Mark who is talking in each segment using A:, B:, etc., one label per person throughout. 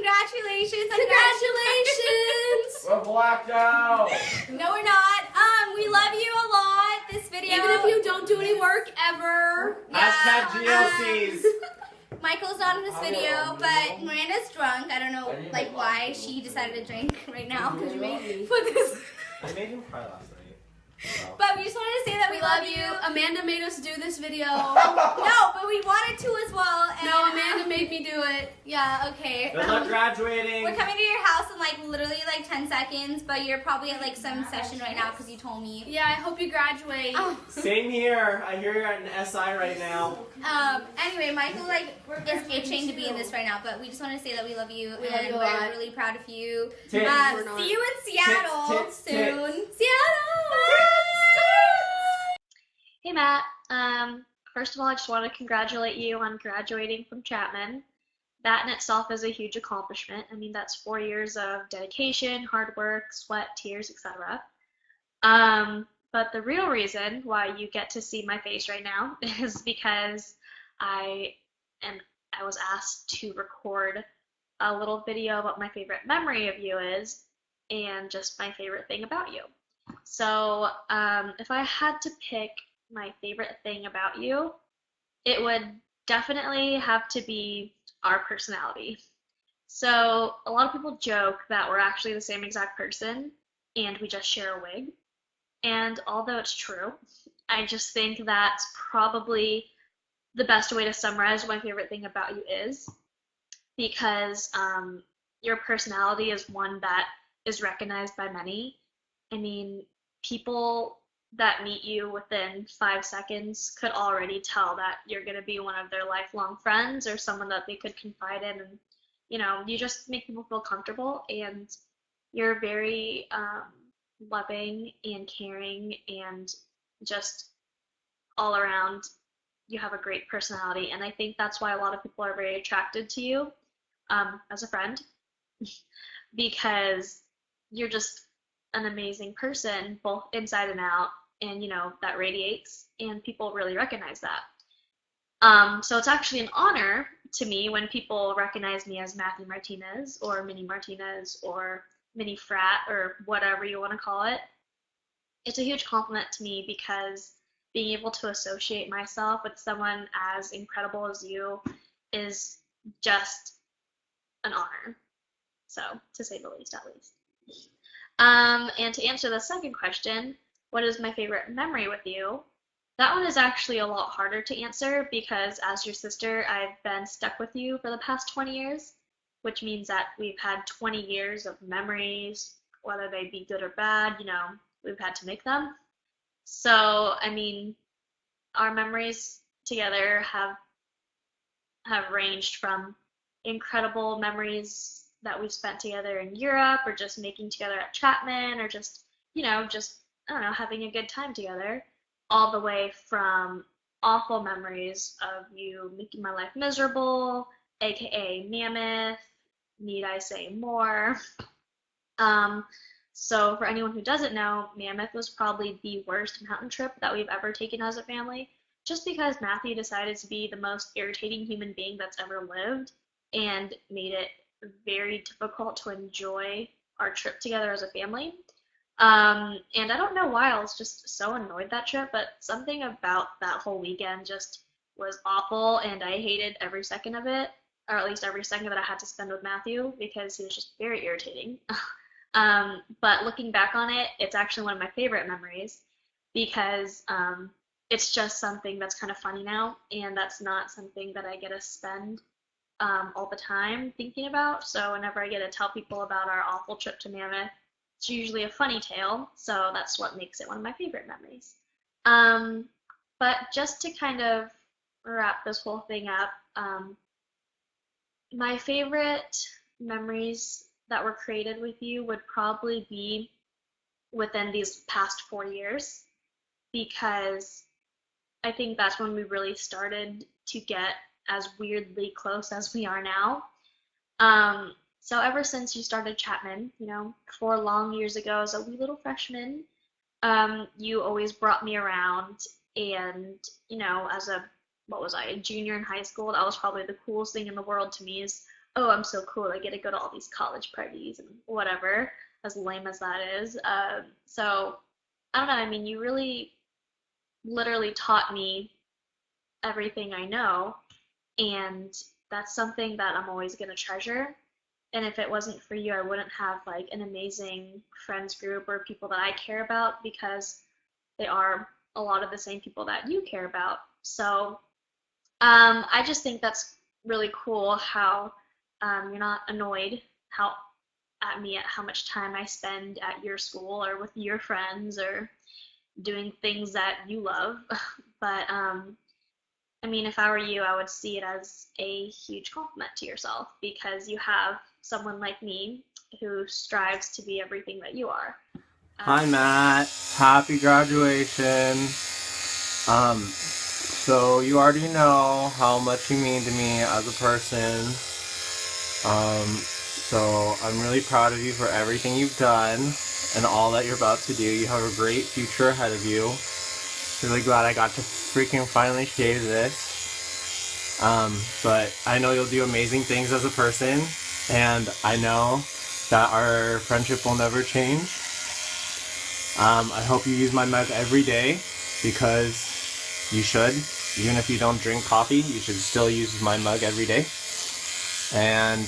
A: Congratulations.
B: Congratulations!
C: We're blacked out.
A: No, we're not. We love you a lot. This video.
B: Even if you don't do any work ever.
C: Hashtag GLCs.
A: Michael's not in this video, but Miranda's drunk. I don't know, like, why she decided to drink right now.
B: Because you made me.
A: But this.
C: I made him cry last night. So.
A: But we just wanted to say that we love you.
B: Amanda made us do this video.
A: No, but we wanted to as well. And,
B: No, Amanda made me do it.
A: Yeah, okay.
C: Good luck graduating.
A: We're coming to your house in like literally like 10 seconds, but you're probably at like some session right now because you told me.
B: Yeah, I hope you graduate.
C: Same here. I hear you're at an SI right now.
A: Anyway, Michael like is itching to be in this right now, but we just want to say that we love you
B: We
A: and
B: love you a
A: we're
B: lot.
A: really proud of you.
C: Tits.
B: We're not.
A: See you in Seattle
C: Tits,
A: soon.
C: tits.
A: Seattle.
D: Hey Matt, first of all I just want to congratulate you on graduating from Chapman. That in itself is a huge accomplishment. I mean, that's 4 years of dedication, hard work, sweat, tears, etc. But the real reason why you get to see my face right now is because I was asked to record a little video about my favorite memory of you is and just my favorite thing about you. So if I had to pick my favorite thing about you, it would definitely have to be our personality. So a lot of people joke that we're actually the same exact person and we just share a wig. And although it's true, I just think that's probably the best way to summarize what my favorite thing about you is, because your personality is one that is recognized by many. I mean, people that meet you within 5 seconds could already tell that you're going to be one of their lifelong friends or someone that they could confide in. And, you know, you just make people feel comfortable, and you're very loving and caring, and just all around you have a great personality. And I think that's why a lot of people are very attracted to you as a friend, because you're just an amazing person, both inside and out, and you know, that radiates, and people really recognize that. So it's actually an honor to me when people recognize me as Matthew Martinez or Minnie Martinez or Minnie Frat or whatever you want to call it. It's a huge compliment to me because being able to associate myself with someone as incredible as you is just an honor. So, to say the least, at least. And to answer the second question, what is my favorite memory with you? That one is actually a lot harder to answer because as your sister, I've been stuck with you for the past 20 years, which means that we've had 20 years of memories, whether they be good or bad, you know, we've had to make them. So, I mean, our memories together have ranged from incredible memories that we've spent together in Europe, or just making together at Chapman, or just, you know, I don't know, having a good time together, all the way from awful memories of you making my life miserable, aka Mammoth, need I say more? So for anyone who doesn't know, Mammoth was probably the worst mountain trip that we've ever taken as a family, just because Matthew decided to be the most irritating human being that's ever lived, and made it very difficult to enjoy our trip together as a family. And I don't know why, I was just so annoyed that trip, but something about that whole weekend just was awful, and I hated every second of it, or at least every second that I had to spend with Matthew, because he was just very irritating. But looking back on it, it's actually one of my favorite memories, because it's just something that's kind of funny now, and that's not something that I get to spend all the time thinking about. So whenever I get to tell people about our awful trip to Mammoth, it's usually a funny tale, so that's what makes it one of my favorite memories. But just to kind of wrap this whole thing up, my favorite memories that were created with you would probably be within these past 4 years, because I think that's when we really started to get as weirdly close as we are now. So ever since you started Chapman, you know, 4 long years ago as a wee little freshman, you always brought me around, and, you know, as a junior in high school, that was probably the coolest thing in the world to me, is oh, I'm so cool, I get to go to all these college parties and whatever, as lame as that is. So, I don't know, I mean, you really literally taught me everything I know, and that's something that I'm always going to treasure. And if it wasn't for you, I wouldn't have like an amazing friends group or people that I care about, because they are a lot of the same people that you care about. So I just think that's really cool how you're not annoyed at me at how much time I spend at your school or with your friends or doing things that you love. But I mean, if I were you, I would see it as a huge compliment to yourself, because you have someone like me who strives to be everything that you are.
E: Hi Matt, happy graduation. So you already know how much you mean to me as a person. So I'm really proud of you for everything you've done and all that you're about to do. You have a great future ahead of you. Really glad I got to freaking finally shave this. But I know you'll do amazing things as a person, and I know that our friendship will never change. I hope you use my mug every day, because you should. Even if you don't drink coffee, you should still use my mug every day. And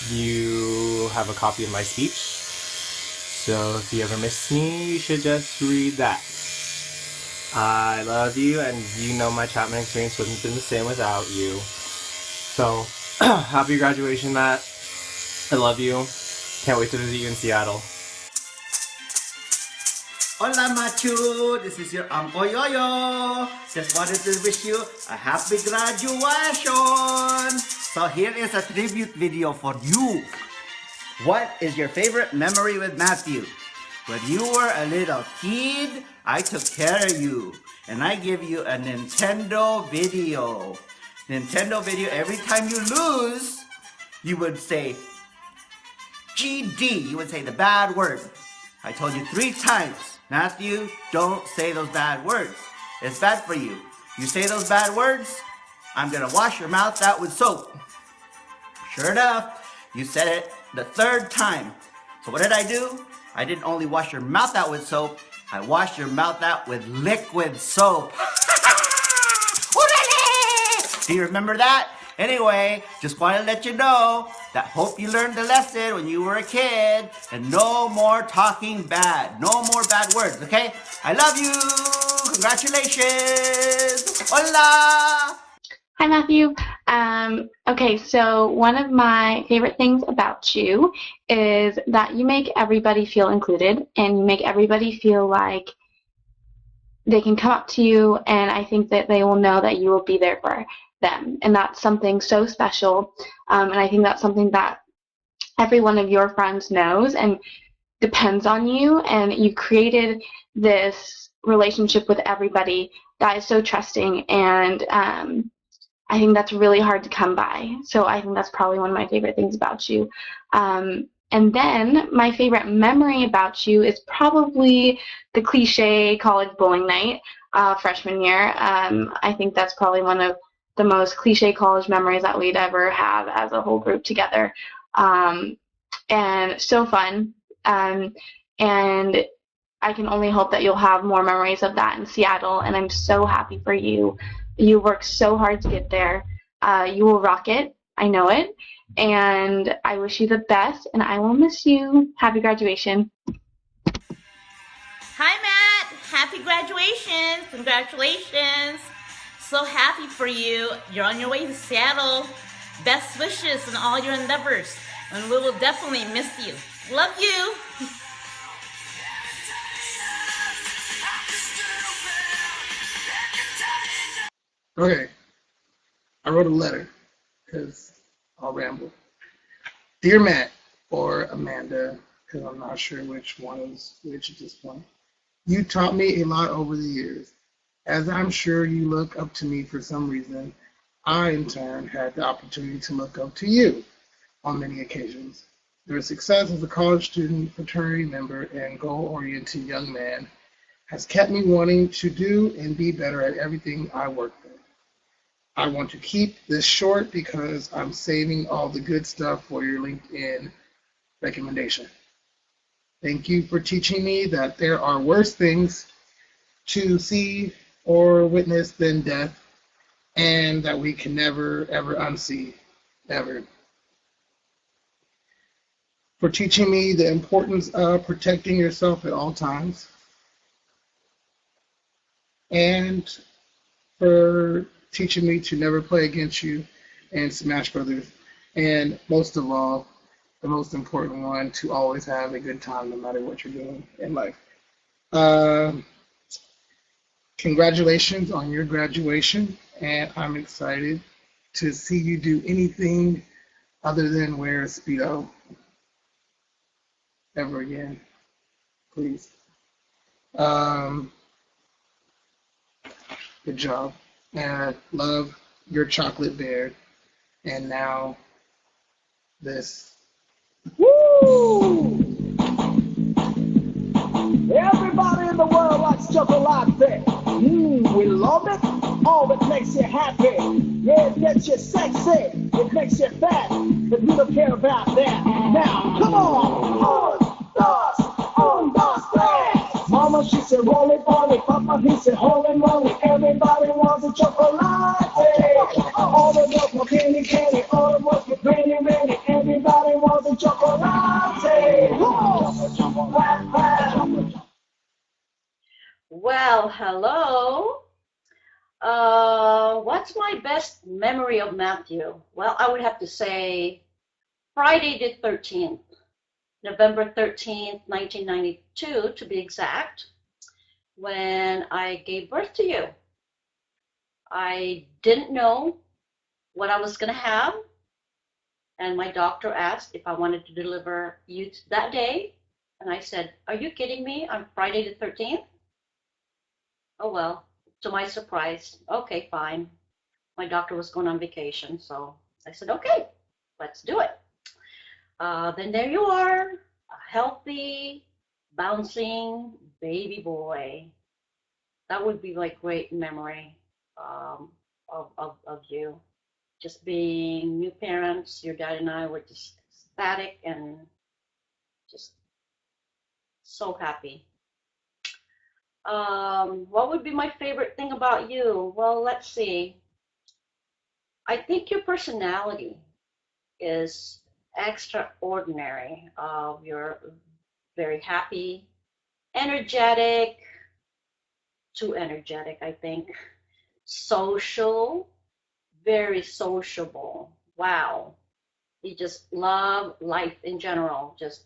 E: you have a copy of my speech, so if you ever miss me, you should just read that. I love you, and you know my Chapman experience wouldn't have been the same without you. So, happy graduation, Matt. I love you. Can't wait to visit you in Seattle.
F: Hola Machu, this is your Uncle Yoyo. Just wanted to wish you a happy graduation. So here is a tribute video for you. What is your favorite memory with Matthew? When you were a little kid, I took care of you, and I give you a Nintendo video. Nintendo video, every time you lose, you would say GD, you would say the bad word. I told you 3 times, Matthew, don't say those bad words. It's bad for you. You say those bad words, I'm gonna wash your mouth out with soap. Sure enough, you said it the 3rd time. So what did I do? I didn't only wash your mouth out with soap, I washed your mouth out with liquid soap. Do you remember that? Anyway, just want to let you know that hope you learned the lesson when you were a kid, and no more talking bad. No more bad words, okay? I love you. Congratulations. Hola.
G: Hi, Matthew. Okay, so one of my favorite things about you is that you make everybody feel included, and you make everybody feel like they can come up to you, and I think that they will know that you will be there for them. And that's something so special, and I think that's something that every one of your friends knows and depends on you, and you created this relationship with everybody that is so trusting, and I think that's really hard to come by. So I think that's probably one of my favorite things about you. And then my favorite memory about you is probably the cliche college bowling night freshman year. I think that's probably one of the most cliche college memories that we'd ever have as a whole group together. And so fun. And I can only hope that you'll have more memories of that in Seattle, and I'm so happy for you. You worked so hard to get there. You will rock it. I know it. And I wish you the best, and I will miss you. Happy graduation.
H: Hi, Matt. Happy graduation. Congratulations. So happy for you. You're on your way to Seattle. Best wishes in all your endeavors, and we will definitely miss you. Love you.
I: Okay, I wrote a letter because I'll ramble. Dear Matt, or Amanda, because I'm not sure which one is which at this point. You taught me a lot over the years. As I'm sure you look up to me for some reason, I in turn had the opportunity to look up to you on many occasions. Your success as a college student, fraternity member, and goal-oriented young man has kept me wanting to do and be better at everything I work in. I want to keep this short because I'm saving all the good stuff for your LinkedIn recommendation. Thank you for teaching me that there are worse things to see or witness than death, and that we can never, ever unsee, ever. For teaching me the importance of protecting yourself at all times, and for teaching me to never play against you and Smash Brothers, and most of all, the most important one, to always have a good time no matter what you're doing in life. Congratulations on your graduation, and I'm excited to see you do anything other than wear a Speedo ever again, please. Good job. And love your chocolate bear. And now this.
J: Woo! Everybody in the world likes chocolate. We love it. Oh, it makes you happy. Yeah, it makes you sexy. It makes you fat. But we don't care about that. Now, come on. On, dos, tres. Mama, she said, roll it, Papa, he said, holy moly. Everybody wants a chocolate. All the milk for candy. All the milk for granny. Everybody wants a chocolate.
K: Well, hello. What's my best memory of Matthew? Well, I would have to say Friday the 13th, November 13th, 1992 to be exact, when I gave birth to you. I didn't know what I was going to have, and my doctor asked if I wanted to deliver you that day, and I said, "Are you kidding me? On Friday the 13th? Oh, well, to my surprise, okay, fine. My doctor was going on vacation, so I said, okay, let's do it. Then there you are, a healthy, bouncing baby boy. That would be like great memory of you. Just being new parents, your dad and I were just ecstatic and just so happy. What would be my favorite thing about you? Well, let's see. I think your personality is extraordinary. You're very happy, energetic, too energetic, I think. Social, very sociable. Wow. You just love life in general, just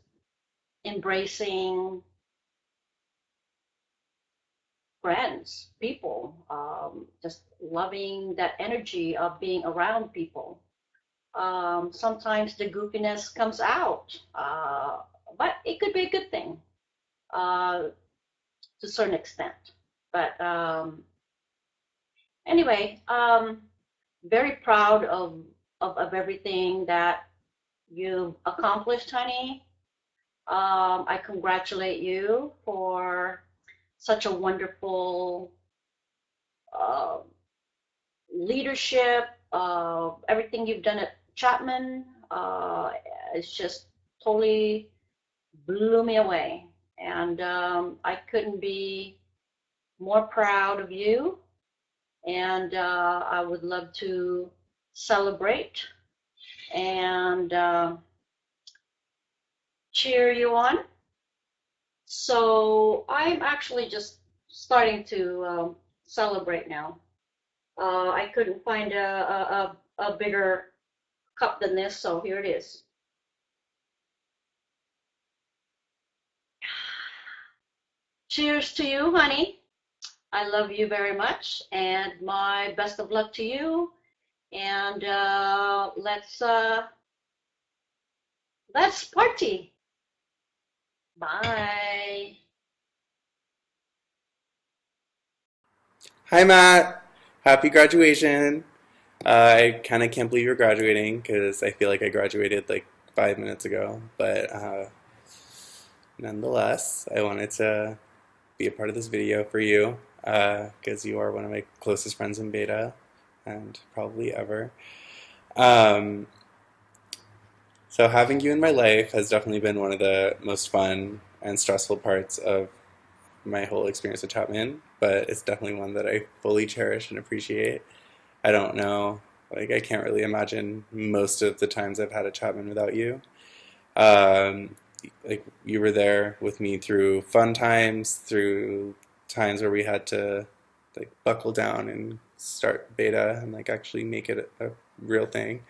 K: embracing friends, people, just loving that energy of being around people. Sometimes the goofiness comes out, but it could be a good thing to a certain extent. But anyway, very proud of everything that you've accomplished, honey. I congratulate you for such a wonderful leadership, everything you've done at Chapman. It's just totally blew me away. And I couldn't be more proud of you. And I would love to celebrate and cheer you on. So I'm actually just starting to celebrate now. I couldn't find a bigger cup than this, so here it is. Cheers to you, honey. I love you very much, and my best of luck to you. And let's party. Bye.
L: Hi, Matt. Happy graduation. I kind of can't believe you're graduating because I feel like I graduated like 5 minutes ago. But nonetheless, I wanted to be a part of this video for you because you are one of my closest friends in Beta. and probably ever. So having you in my life has definitely been one of the most fun and stressful parts of my whole experience with Chapman, but it's definitely one that I fully cherish and appreciate. I don't know, like I can't really imagine most of the times I've had a Chapman without you. Like you were there with me through fun times, through times where we had to like buckle down and start beta and like actually make it a real thing.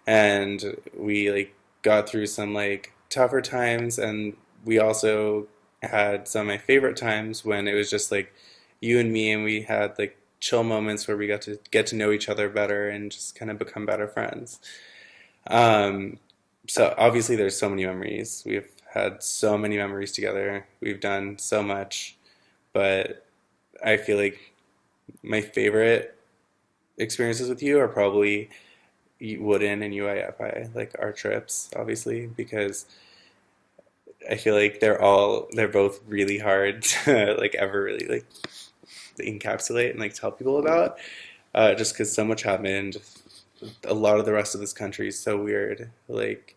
L: And we like got through some like tougher times, and we also had some of my favorite times when it was just like you and me, and we had like chill moments where we got to get to know each other better and just kind of become better friends. So obviously there's so many memories. We've had so many memories together. We've done so much, but I feel like my favorite experiences with you are probably Woodin and UIFI, like our trips, obviously, because I feel like they're both really hard to like ever really like encapsulate and like tell people about, just because so much happened. A lot of the rest of this country is so weird, like,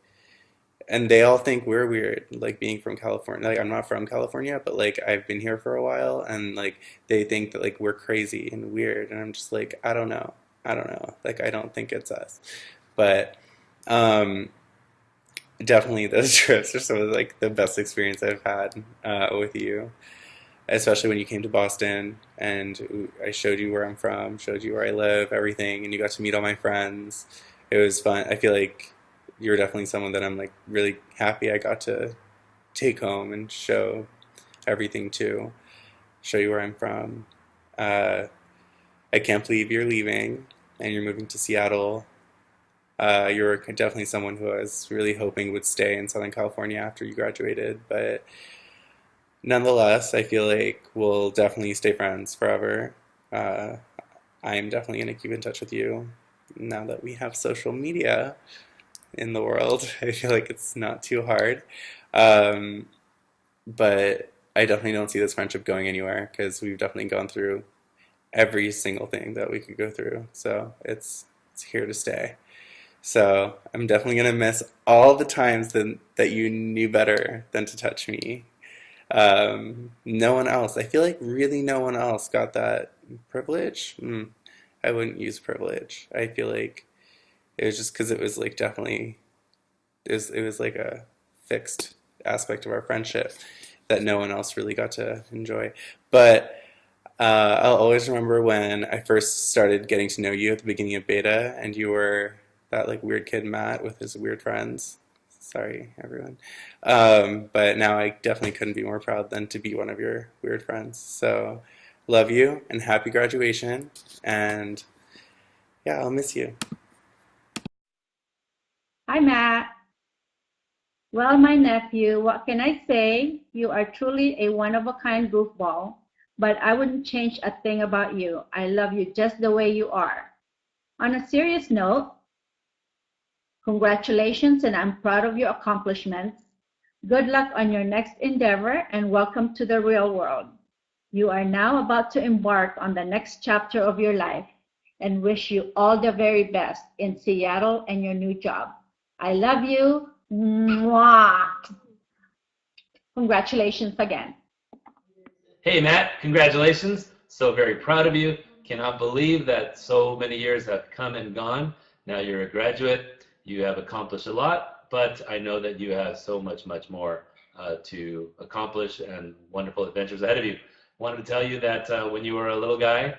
L: and they all think we're weird, like being from California. Like I'm not from California, but like I've been here for a while, and like they think that like we're crazy and weird, and I'm just like, I don't know, like I don't think it's us. But definitely those trips are some of like the best experience I've had with you, especially when you came to Boston and I showed you where I'm from, showed you where I live, everything, and you got to meet all my friends. It was fun. I feel like you're definitely someone that I'm like really happy I got to take home and show everything to, show you where I'm from. I can't believe you're leaving and you're moving to Seattle. You're definitely someone who I was really hoping would stay in Southern California after you graduated, but nonetheless, I feel like we'll definitely stay friends forever. I'm definitely going to keep in touch with you now that we have social media in the world. I feel like it's not too hard. But I definitely don't see this friendship going anywhere because we've definitely gone through every single thing that we could go through. So it's here to stay. So I'm definitely going to miss all the times that you knew better than to touch me. No one else. I feel like really no one else got that privilege. I wouldn't use privilege. I feel like it was just because it was like definitely, it was like a fixed aspect of our friendship that no one else really got to enjoy. But I'll always remember when I first started getting to know you at the beginning of beta, and you were that like weird kid Matt with his weird friends. Sorry, everyone. But now I definitely couldn't be more proud than to be one of your weird friends. So love you and happy graduation. And yeah, I'll miss you.
M: Hi, Matt. Well, my nephew, what can I say? You are truly a one-of-a-kind goofball, but I wouldn't change a thing about you. I love you just the way you are. On a serious note, congratulations, and I'm proud of your accomplishments. Good luck on your next endeavor, and welcome to the real world. You are now about to embark on the next chapter of your life, and wish you all the very best in Seattle and your new job. I love you. Mwah. Congratulations again.
N: Hey, Matt, congratulations. So very proud of you. Cannot believe that so many years have come and gone. Now you're a graduate. You have accomplished a lot, but I know that you have so much more to accomplish and wonderful adventures ahead of you. Wanted to tell you that when you were a little guy,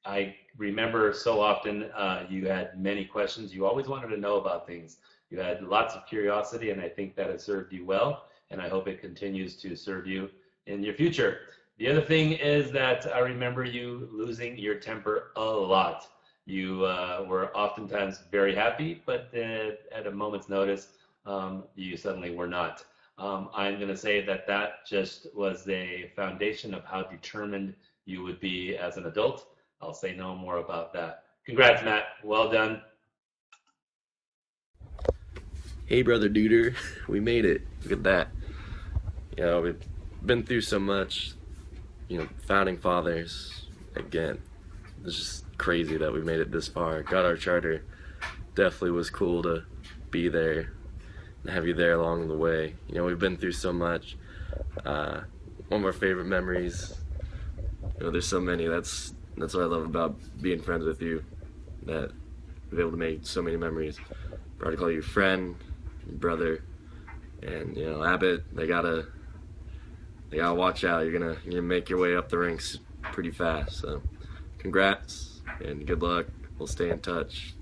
N: I remember so often you had many questions. You always wanted to know about things. You had lots of curiosity, and I think that has served you well, and I hope it continues to serve you in your future. The other thing is that I remember you losing your temper a lot. You were oftentimes very happy, but at a moment's notice, you suddenly were not. I'm going to say that that just was a foundation of how determined you would be as an adult. I'll say no more about that. Congrats, Matt. Well done.
O: Hey, brother Duder, we made it. Look at that. You know, we've been through so much. You know, founding fathers, again, it's just crazy that we made it this far. Got our charter. Definitely was cool to be there and have you there along the way. You know, we've been through so much. One of our favorite memories, you know, there's so many. That's what I love about being friends with you, that we're able to make so many memories. Proud to call you friend, brother, and you know, Abbott, they gotta watch out. You're gonna make your way up the ranks pretty fast. So congrats and good luck. We'll stay in touch.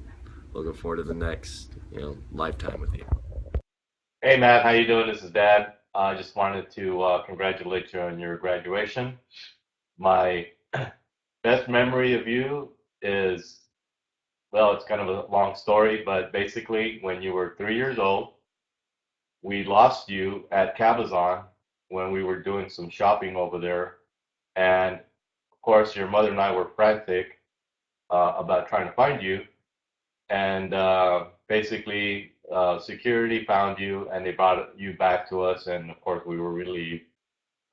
O: Looking forward to the next, you know, lifetime with you.
P: Hey Matt, how you doing? This is Dad. I just wanted to congratulate you on your graduation. My best memory of you is, well, it's kind of a long story, but basically when you were 3 years old, we lost you at Cabazon when we were doing some shopping over there. And of course, your mother and I were frantic about trying to find you. And basically, security found you and they brought you back to us. And of course, we were relieved.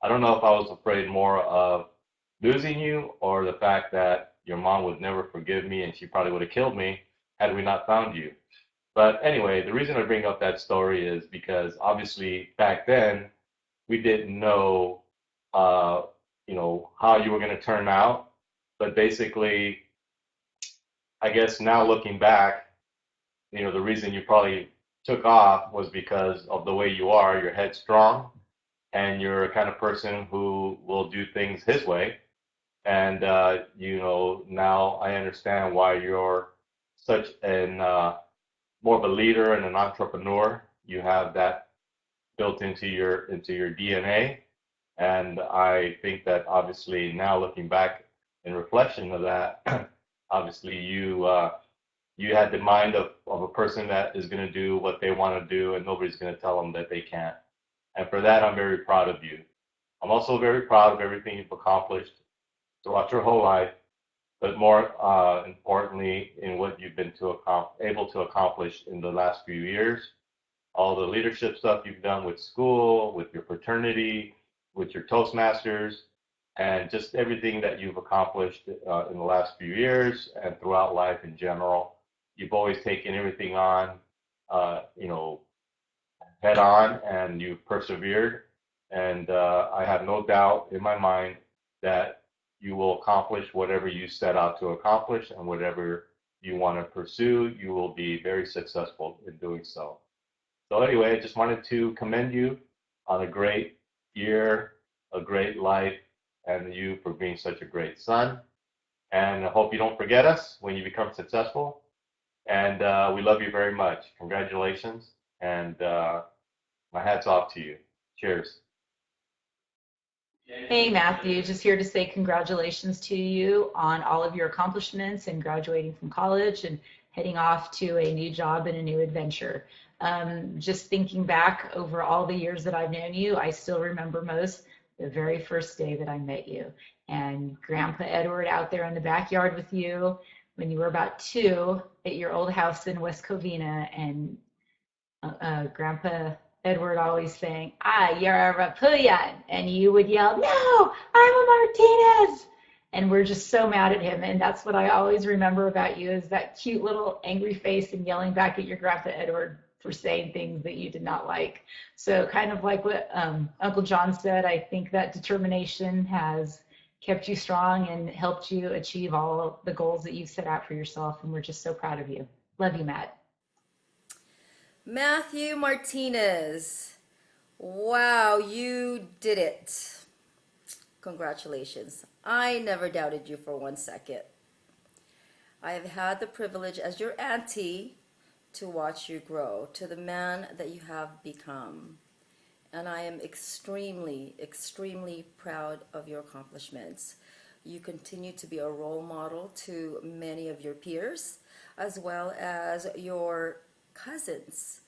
P: I don't know if I was afraid more of losing you or the fact that your mom would never forgive me and she probably would have killed me had we not found you. But anyway, the reason I bring up that story is because obviously back then we didn't know, you know, how you were going to turn out. But basically, I guess now looking back, you know, the reason you probably took off was because of the way you are. You're headstrong and you're a kind of person who will do things his way. And, you know, now I understand why you're such an more of a leader and an entrepreneur. You have that built into your DNA. And I think that obviously now looking back in reflection of that, obviously you had the mind of a person that is going to do what they want to do and nobody's going to tell them that they can't. And for that, I'm very proud of you. I'm also very proud of everything you've accomplished throughout your whole life, but more importantly, in what you've been able to accomplish in the last few years. All the leadership stuff you've done with school, with your fraternity, with your Toastmasters, and just everything that you've accomplished in the last few years and throughout life in general. You've always taken everything on, you know, head on, and you've persevered. And I have no doubt in my mind that you will accomplish whatever you set out to accomplish, and whatever you want to pursue, you will be very successful in doing so. So anyway, I just wanted to commend you on a great year, a great life, and you for being such a great son. And I hope you don't forget us when you become successful. And we love you very much. Congratulations. And my hat's off to you. Cheers.
Q: Hey Matthew, just here to say congratulations to you on all of your accomplishments and graduating from college and heading off to a new job and a new adventure. Just thinking back over all the years that I've known you, I still remember most the very first day that I met you, and Grandpa Edward out there in the backyard with you when you were about 2 at your old house in West Covina, and Grandpa Edward always saying, you're a Rapuyan, and you would yell, no, I'm a Martinez, and we're just so mad at him. And that's what I always remember about you, is that cute little angry face and yelling back at your Grandpa Edward for saying things that you did not like. So kind of like what Uncle John said, I think that determination has kept you strong and helped you achieve all the goals that you've set out for yourself, and we're just so proud of you. Love you, Matt.
R: Matthew Martinez, wow, you did it. Congratulations. I never doubted you for 1 second. I have had the privilege as your auntie to watch you grow to the man that you have become. And I am extremely, extremely proud of your accomplishments. You continue to be a role model to many of your peers, as well as your cousins.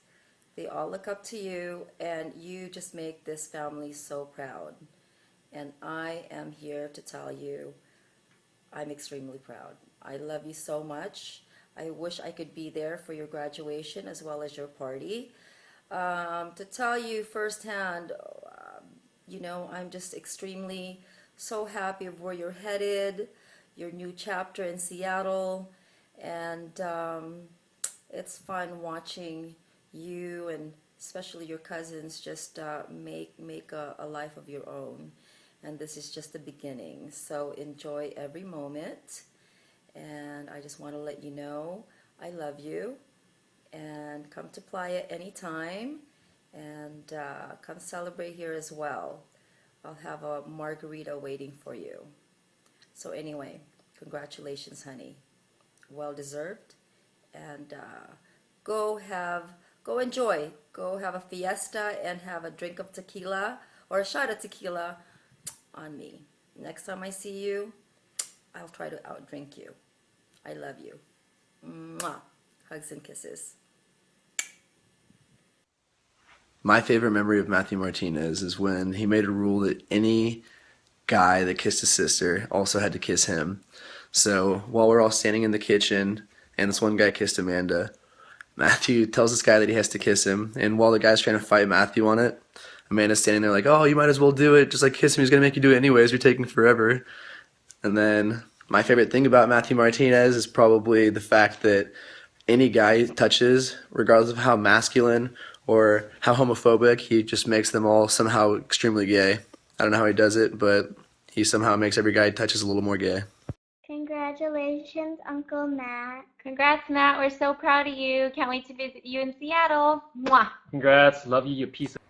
R: They all look up to you, and you just make this family so proud. And I am here to tell you, I'm extremely proud. I love you so much. I wish I could be there for your graduation as well as your party. To tell you firsthand, you know, I'm just extremely so happy of where you're headed. your new chapter in Seattle, and it's fun watching you and especially your cousins just make a life of your own. And this is just the beginning. So enjoy every moment. And I just want to let you know I love you. And come to Playa anytime. And come celebrate here as well. I'll have a margarita waiting for you. So anyway, congratulations, honey. Well deserved. And go enjoy. Go have a fiesta and have a drink of tequila or a shot of tequila on me. Next time I see you, I'll try to outdrink you. I love you. Mwah. Hugs and kisses.
S: My favorite memory of Matthew Martinez is when he made a rule that any guy that kissed his sister also had to kiss him. So while we're all standing in the kitchen and this one guy kissed Amanda, Matthew tells this guy that he has to kiss him, and while the guy's trying to fight Matthew on it, Amanda's standing there like, oh, you might as well do it, just like kiss him, he's going to make you do it anyways, you're taking forever. And then my favorite thing about Matthew Martinez is probably the fact that any guy he touches, regardless of how masculine or how homophobic, he just makes them all somehow extremely gay. I don't know how he does it, but he somehow makes every guy he touches a little more gay.
T: Congratulations, Uncle Matt. Congrats, Matt. We're so proud of you. Can't wait to visit you in Seattle. Mwah.
U: Congrats. Love you, you piece of...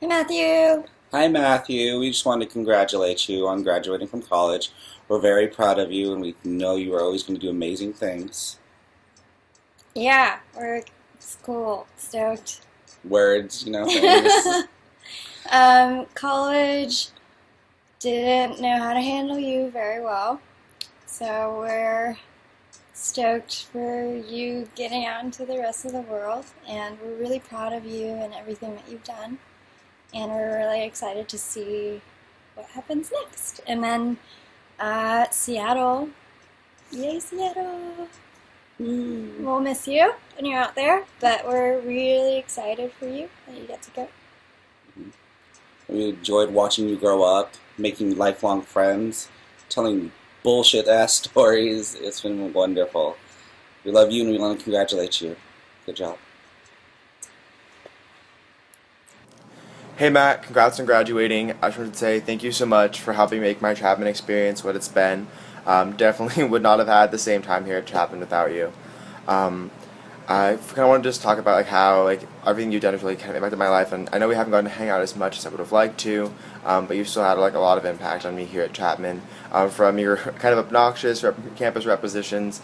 A: Hey, Matthew.
V: Hi, Matthew. We just wanted to congratulate you on graduating from college. We're very proud of you, and we know you are always going to do amazing things.
A: Yeah, it's cool. Stoked.
V: Words, things.
A: College didn't know how to handle you very well. So we're stoked for you getting out into the rest of the world, and we're really proud of you and everything that you've done. And we're really excited to see what happens next. And then Seattle. Yay, Seattle. We'll miss you when you're out there, but we're really excited for you that you get to go.
V: We enjoyed watching you grow up, making lifelong friends, telling bullshit-ass stories. It's been wonderful. We love you and we want to congratulate you. Good job.
W: Hey Matt, congrats on graduating. I just wanted to say thank you so much for helping make my Chapman experience what it's been. Definitely would not have had the same time here at Chapman without you. I kind of want to just talk about how everything you've done has really kind of impacted my life, and I know we haven't gotten to hang out as much as I would have liked to, but you've still had a lot of impact on me here at Chapman. From your kind of obnoxious campus repositions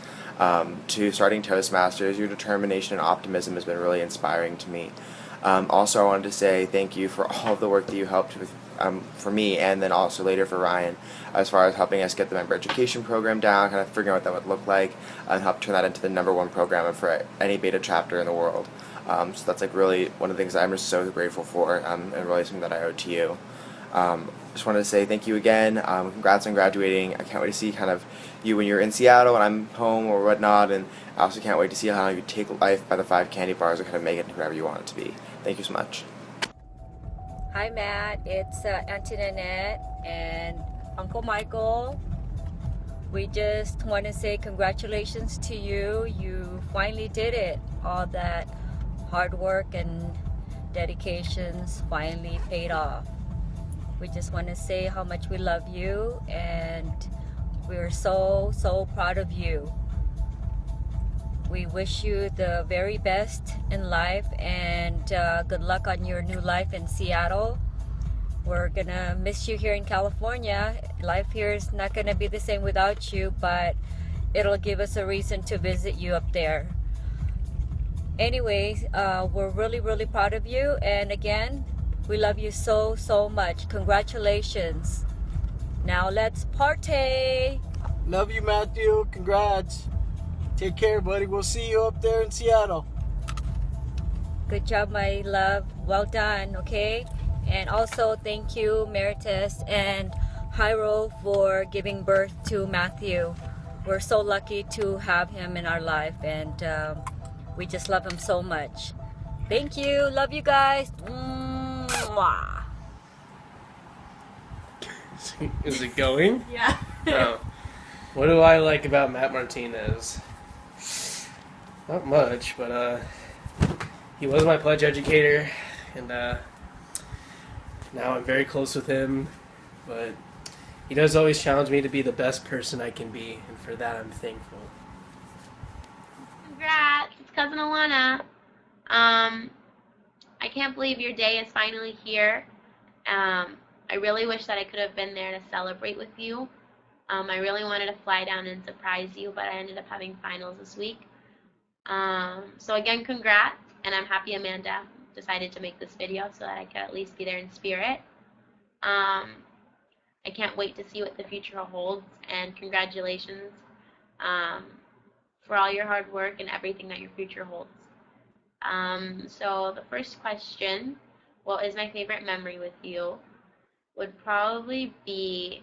W: to starting Toastmasters, your determination and optimism has been really inspiring to me. Also, I wanted to say thank you for all of the work that you helped with for me, and then also later for Ryan, as far as helping us get the member education program down, kind of figuring out what that would look like, and help turn that into the #1 program for any beta chapter in the world. So that's really one of the things I'm just so grateful for, and really something that I owe to you. Just wanted to say thank you again. Congrats on graduating. I can't wait to see kind of you when you're in Seattle and I'm home or whatnot, and I also can't wait to see how you take life by the 5 candy bars and kind of make it whatever you want it to be. Thank you so much.
X: Hi Matt, it's Auntie Nanette and Uncle Michael. We just want to say congratulations to you. You finally did it. All that hard work and dedications finally paid off. We just want to say how much we love you, and we're so proud of you. We wish you the very best in life, and good luck on your new life in Seattle. We're gonna miss you here in California. Life here is not gonna be the same without you, but it'll give us a reason to visit you up there. Anyways, we're really proud of you, and again, we love you so much. Congratulations. Now let's party.
Y: Love you, Matthew. Congrats. Take care, buddy. We'll see you up there in Seattle.
X: Good job, my love. Well done, okay? And also thank you, Meritus and Hyro, for giving birth to Matthew. We're so lucky to have him in our life, and we just love him so much. Thank you. Love you guys. Mwah.
B: Is it going?
C: Yeah.
B: Oh. What do I like about Matt Martinez? Not much, but he was my pledge educator, and now I'm very close with him, but he does always challenge me to be the best person I can be, and for that I'm thankful.
C: Congrats, it's cousin Alana. I can't believe your day is finally here. I really wish that I could have been there to celebrate with you. I really wanted to fly down and surprise you, but I ended up having finals this week. So again, congrats, and I'm happy Amanda decided to make this video so that I could at least be there in spirit. I can't wait to see what the future holds, and congratulations for all your hard work and everything that your future holds. So the first question, what is my favorite memory with you, would probably be,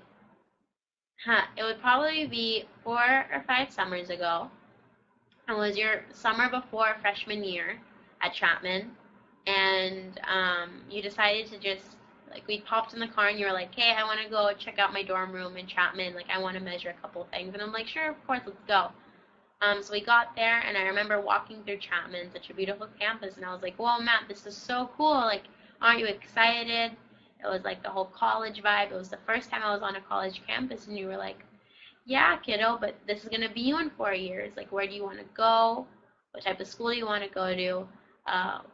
C: it would probably be 4 or 5 summers ago. It was your summer before freshman year at Chapman, and you decided to just, like, we popped in the car and you were like, hey, I want to go check out my dorm room in Chapman, like, I want to measure a couple things, and I'm like, sure, of course, let's go. So we got there, and I remember walking through Chapman, such a beautiful campus, and I was like, whoa, Matt, this is so cool, like, aren't you excited? It was like the whole college vibe. It was the first time I was on a college campus, and you were like, yeah, kiddo, but this is going to be you in 4 years. Like, where do you want to go? What type of school do you want to go to?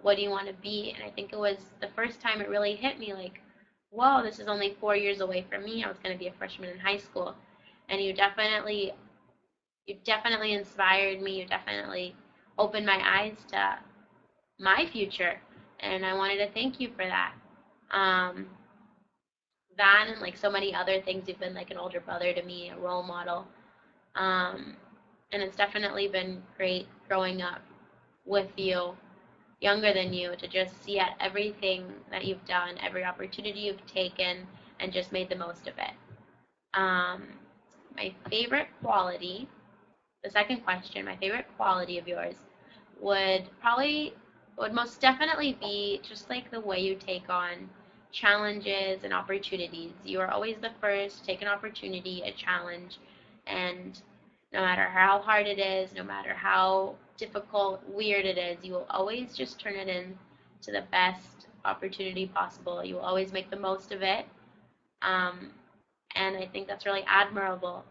C: What do you want to be? And I think it was the first time it really hit me, like, whoa, this is only 4 years away from me. I was going to be a freshman in high school. And you definitely inspired me. You definitely opened my eyes to my future. And I wanted to thank you for that. That and like so many other things, you've been like an older brother to me, a role model. And it's definitely been great growing up with you, younger than you, to just see at everything that you've done, every opportunity you've taken, and just made the most of it. My favorite quality, the second question, my favorite quality of yours would most definitely be just like the way you take on challenges and opportunities. You are always the first to take an opportunity, a challenge, and no matter how hard it is, no matter how difficult, weird it is, you will always just turn it into the best opportunity possible. You will always make the most of it, and I think that's really admirable,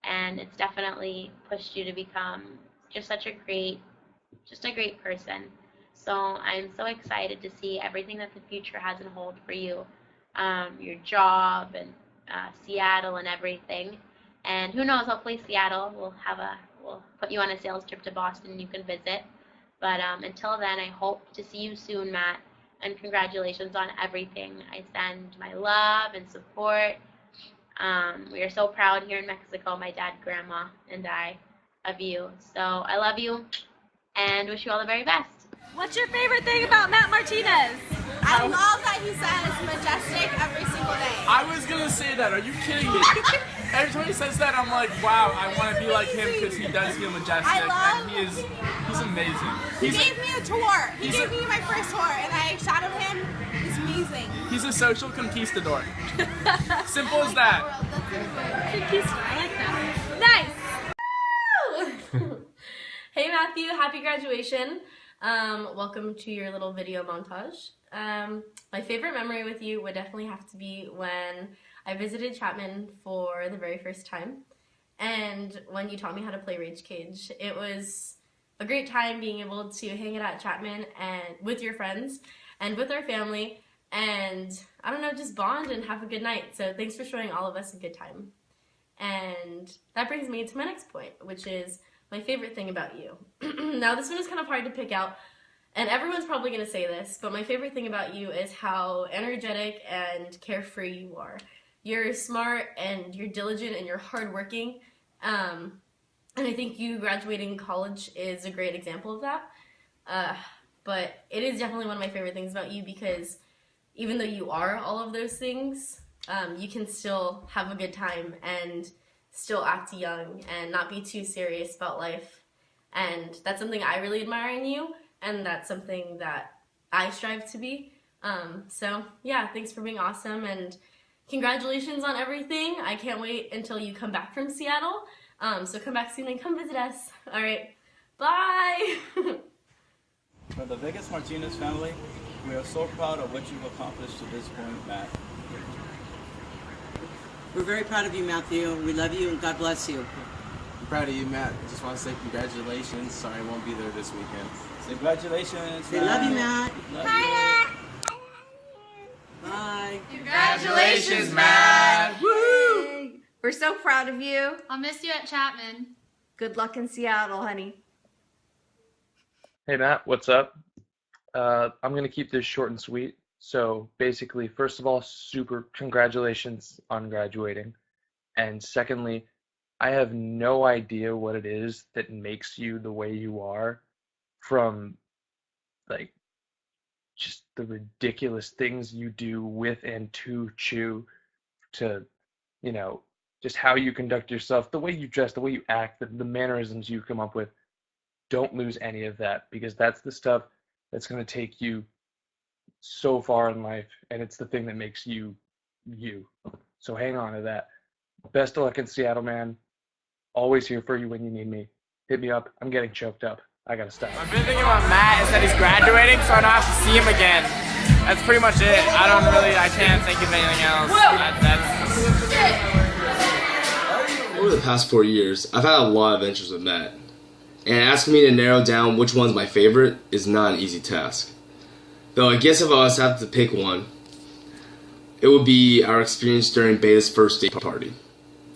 C: and it's definitely pushed you to become just a great person. So I'm so excited to see everything that the future has in hold for you, your job and Seattle and everything. And who knows, hopefully Seattle will put you on a sales trip to Boston and you can visit. But until then, I hope to see you soon, Matt. And congratulations on everything. I send my love and support. We are so proud here in Mexico, my dad, grandma, and I, of you. So I love you and wish you all the very best.
D: What's your favorite thing about Matt Martinez? I love that he says majestic every single day.
E: I was gonna say that. Are you kidding me? Every time he says that, I'm like, wow, I want to be like him because he does feel majestic, and he's amazing.
D: He gave me a tour. He gave me my first tour, and I shadowed him. It's amazing.
E: He's a social conquistador. Simple as that.
D: Conquistador, I like that. Nice.
F: Hey Matthew, happy graduation. Welcome to your little video montage. My favorite memory with you would definitely have to be when I visited Chapman for the very first time, and when you taught me how to play Rage Cage. It was a great time being able to hang it out at Chapman and with your friends and with our family, and I don't know, just bond and have a good night. So thanks for showing all of us a good time. And that brings me to my next point, which is my favorite thing about you. Now this one is kind of hard to pick out, and everyone's probably going to say this, but my favorite thing about you is how energetic and carefree you are. You're smart and you're diligent and you're hardworking, and I think you graduating college is a great example of that. But it is definitely one of my favorite things about you, because even though you are all of those things, you can still have a good time and still act young and not be too serious about life. And that's something I really admire in you, and that's something that I strive to be. So yeah, thanks for being awesome, and congratulations on everything. I can't wait until you come back from Seattle. So come back soon and come visit us. All right, bye.
G: For the Vegas Martinez family, we are so proud of what you've accomplished to this point, Matt.
H: We're very proud of you, Matthew. We love you and God bless you.
I: I'm proud of you, Matt. Just want to say congratulations. Sorry I won't be there this weekend.
G: Congratulations.
H: Say love you, Matt.
G: Love
H: Bye. Bye.
D: Congratulations, Matt. Woo! We're so proud of you. I'll miss you at Chapman. Good luck in Seattle, honey.
U: Hey Matt, what's up? I'm gonna keep this short and sweet. So basically, first of all, super congratulations on graduating. And secondly, I have no idea what it is that makes you the way you are, from like just the ridiculous things you do with and to Chew, to, you know, just how you conduct yourself, the way you dress, the way you act, the mannerisms you come up with. Don't lose any of that, because that's the stuff that's going to take you so far in life, and it's the thing that makes you you. So hang on to that. Best of luck in Seattle, man. Always here for you when you need me. Hit me up. I'm getting choked up. I gotta stop.
E: My big thing about Matt is that he's graduating, so I don't have to see him again. That's pretty much it. I can't think of anything else.
J: Over the past 4 years, I've had a lot of adventures with Matt. And asking me to narrow down which one's my favorite is not an easy task. Though I guess if I was to have to pick one, it would be our experience during Beta's first date party.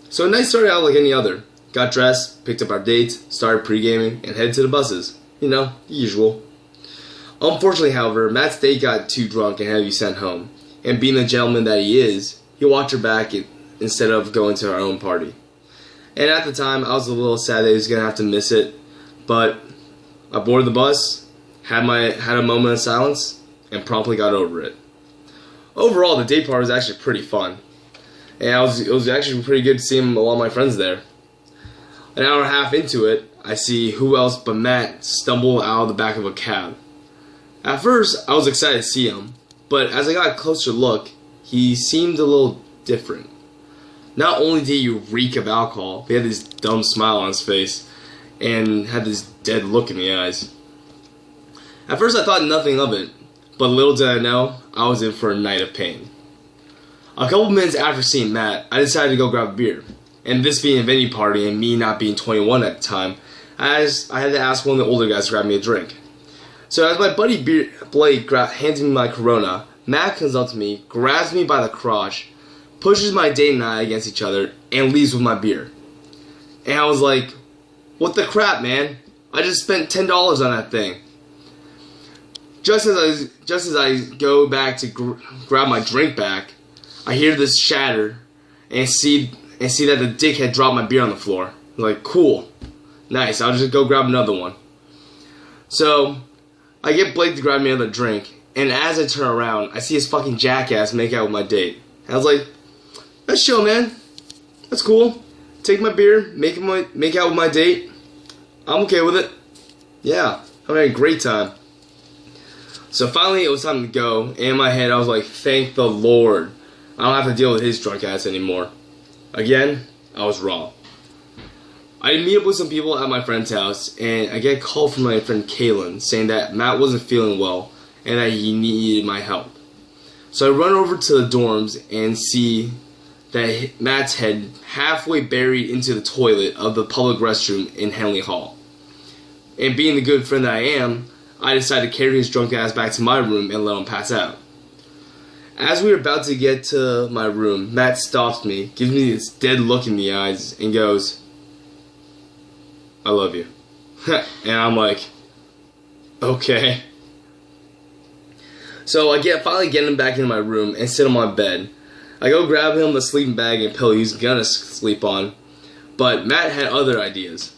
J: So a night started out like any other. Got dressed, picked up our dates, started pre-gaming, and headed to the buses. You know, the usual. Unfortunately, however, Matt's date got too drunk and had to be sent home. And being the gentleman that he is, he walked her back instead of going to our own party. And at the time, I was a little sad that he was going to have to miss it. But I boarded the bus, had a moment of silence, and promptly got over it. Overall, the date party was actually pretty fun. And it was actually pretty good seeing a lot of my friends there. An hour and a half into it, I see who else but Matt stumble out of the back of a cab. At first, I was excited to see him, but as I got a closer look, he seemed a little different. Not only did he reek of alcohol, but he had this dumb smile on his face and had this dead look in the eyes. At first I thought nothing of it, but little did I know, I was in for a night of pain. A couple minutes after seeing Matt, I decided to go grab a beer. And this being a venue party and me not being 21 at the time, I had to ask one of the older guys to grab me a drink. So as my buddy Blake hands me my Corona, Matt comes up to me, grabs me by the crotch, pushes my date and I against each other, and leaves with my beer. And I was like, what the crap, man? I just spent $10 on that thing. Just as I go back to grab my drink back, I hear this shatter and see that the dick had dropped my beer on the floor. I'm like, cool, nice. I'll just go grab another one. So I get Blake to grab me another drink, and as I turn around, I see his fucking jackass make out with my date. And I was like, that's chill, man. That's cool. Take my beer, make out with my date. I'm okay with it. Yeah, I'm having a great time. So finally, it was time to go. And in my head, I was like, thank the Lord. I don't have to deal with his drunk ass anymore. Again, I was wrong. I meet up with some people at my friend's house, and I get a call from my friend Kaylin saying that Matt wasn't feeling well and that he needed my help. So I run over to the dorms and see that Matt's head halfway buried into the toilet of the public restroom in Henley Hall. And being the good friend that I am, I decided to carry his drunk ass back to my room and let him pass out. As we were about to get to my room, Matt stops me, gives me this dead look in the eyes, and goes, I love you. And I'm like, okay. So I finally get him back into my room and sit him on my bed. I go grab him the sleeping bag and pillow he's gonna sleep on, but Matt had other ideas.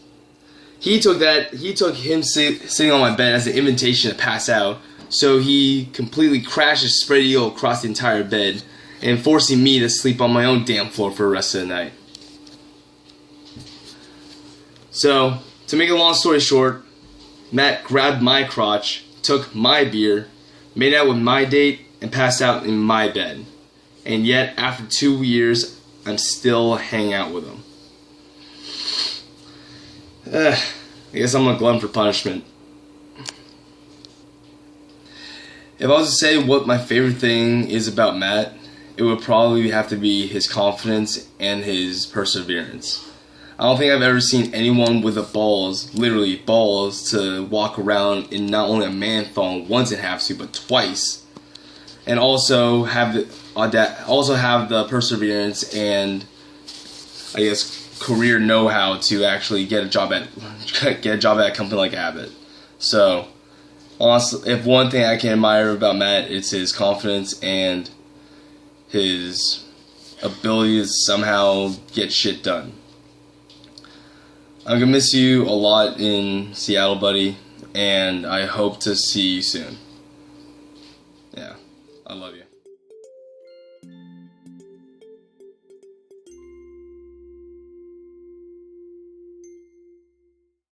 J: He took him sitting on my bed as an invitation to pass out, so he completely crashes spread eagle across the entire bed and forcing me to sleep on my own damn floor for the rest of the night. So, to make a long story short, Matt grabbed my crotch, took my beer, made out with my date, and passed out in my bed. And yet, after 2 years, I'm still hanging out with him. I guess I'm a glutton for punishment. If I was to say what my favorite thing is about Matt, it would probably have to be his confidence and his perseverance. I don't think I've ever seen anyone with the balls, literally balls, to walk around in not only a man thong once in half suit, but twice, and also have the perseverance and, I guess, career know-how to actually get a job at a company like Abbott. So, honestly, if one thing I can admire about Matt, it's his confidence and his ability to somehow get shit done. I'm gonna miss you a lot in Seattle, buddy, and I hope to see you soon. Yeah, I love you.